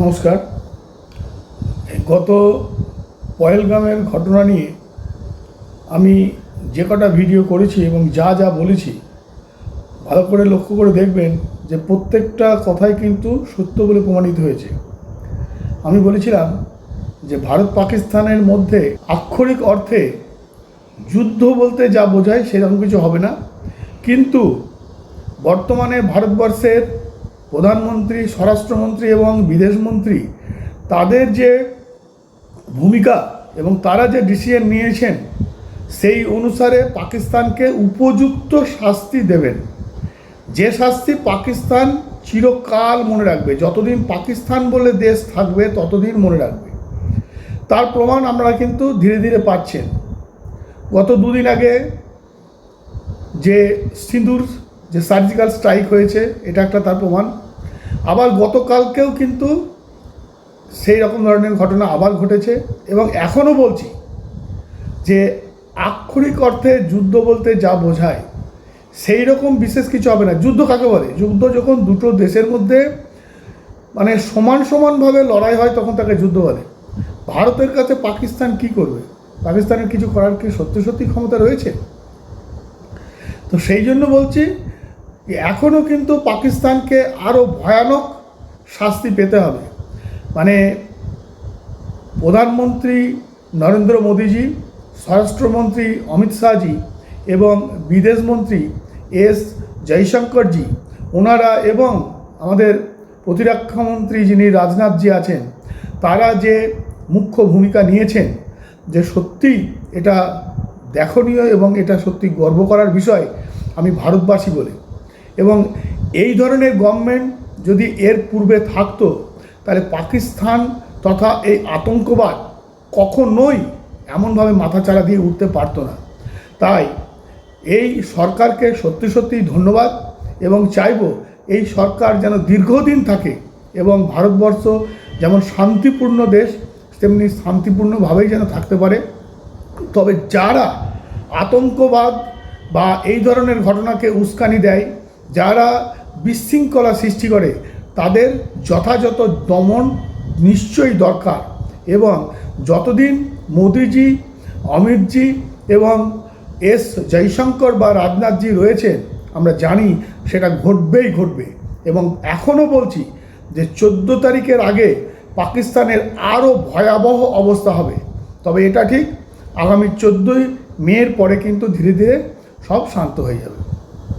নমস্কার। গত পহেলগামের ঘটনা নিয়ে আমি যে কটা ভিডিও করেছি এবং যা যা বলেছি ভালো করে লক্ষ্য করে দেখবেন যে প্রত্যেকটা কথাই কিন্তু সত্য বলে প্রমাণিত হয়েছে। আমি বলেছিলাম যে ভারত পাকিস্তানের মধ্যে আক্ষরিক অর্থে যুদ্ধ বলতে যা বোঝায় সেরকম কিছু হবে না, কিন্তু বর্তমানে ভারতবর্ষের প্রধানমন্ত্রী, স্বরাষ্ট্রমন্ত্রী এবং বিদেশমন্ত্রী তাদের যে ভূমিকা এবং তারা যে ডিসিশন নিয়েছেন সেই অনুসারে পাকিস্তানকে উপযুক্ত শাস্তি দেবেন, যে শাস্তি পাকিস্তান চিরকাল মনে রাখবে। যতদিন পাকিস্তান বলে দেশ থাকবে ততদিন মনে রাখবে। তার প্রমাণ আমরা কিন্তু ধীরে ধীরে পাচ্ছেন। গত দুদিন আগে যে সিঁদুর যে সার্জিক্যাল স্ট্রাইক হয়েছে, এটা একটা তার প্রমাণ। আবার গতকালকেও কিন্তু সেই রকম ধরনের ঘটনা আবার ঘটেছে। এবং এখনও বলছি যে আক্ষরিক অর্থে যুদ্ধ বলতে যা বোঝায় সেই রকম বিশেষ কিছু হবে না। যুদ্ধ কাকে বলে? যুদ্ধ যখন দুটো দেশের মধ্যে মানে সমান সমানভাবে লড়াই হয় তখন তাকে যুদ্ধ বলে। ভারতের কাছে পাকিস্তান কি করবে? পাকিস্তানের কিছু করার কি সত্যি সত্যি ক্ষমতা রয়েছে? তো সেই জন্য বলছি এখনও কিন্তু পাকিস্তানকে আরও ভয়ানক শাস্তি পেতে হবে। মানে প্রধানমন্ত্রী নরেন্দ্র মোদীজি, স্বরাষ্ট্রমন্ত্রী অমিত শাহজি এবং বিদেশমন্ত্রী এস জয়শঙ্করজি, ওনারা এবং আমাদের প্রতিরক্ষামন্ত্রী যিনি রাজনাথজি আছেন, তারা যে মুখ্য ভূমিকা নিয়েছেন, যে সত্যি এটা দেখনীয় এবং এটা সত্যি গর্ব করার বিষয় আমি ভারতবাসী বলে। এবং এই ধরনের গভর্নমেন্ট যদি এর পূর্বে থাকতো তাহলে পাকিস্তান তথা এই আতঙ্কবাদ কখনোই এমনভাবে মাথাচাড়া দিয়ে উঠতে পারতো না। তাই এই সরকারকে সত্যি সত্যিই ধন্যবাদ এবং চাইব এই সরকার যেন দীর্ঘদিন থাকে এবং ভারতবর্ষ যেমন শান্তিপূর্ণ দেশ তেমনি শান্তিপূর্ণভাবেই যেন থাকতে পারে। তবে যারা আতঙ্কবাদ বা এই ধরনের ঘটনাকে উস্কানি দেয়, যারা বিশৃঙ্খলা সৃষ্টি করে, তাদের যথাযথ দমন নিশ্চয়ই দরকার। এবং যতদিন মোদিজি, অমিতজি এবং এস জয়শঙ্কর বা রাজনাথজি রয়েছেন আমরা জানি সেটা ঘটবেই ঘটবে। এবং এখনও বলছি যে 14 তারিখের আগে পাকিস্তানের আরও ভয়াবহ অবস্থা হবে। তবে এটা ঠিক আগামী 14ই মের পরে কিন্তু ধীরে ধীরে সব শান্ত হয়ে যাবে।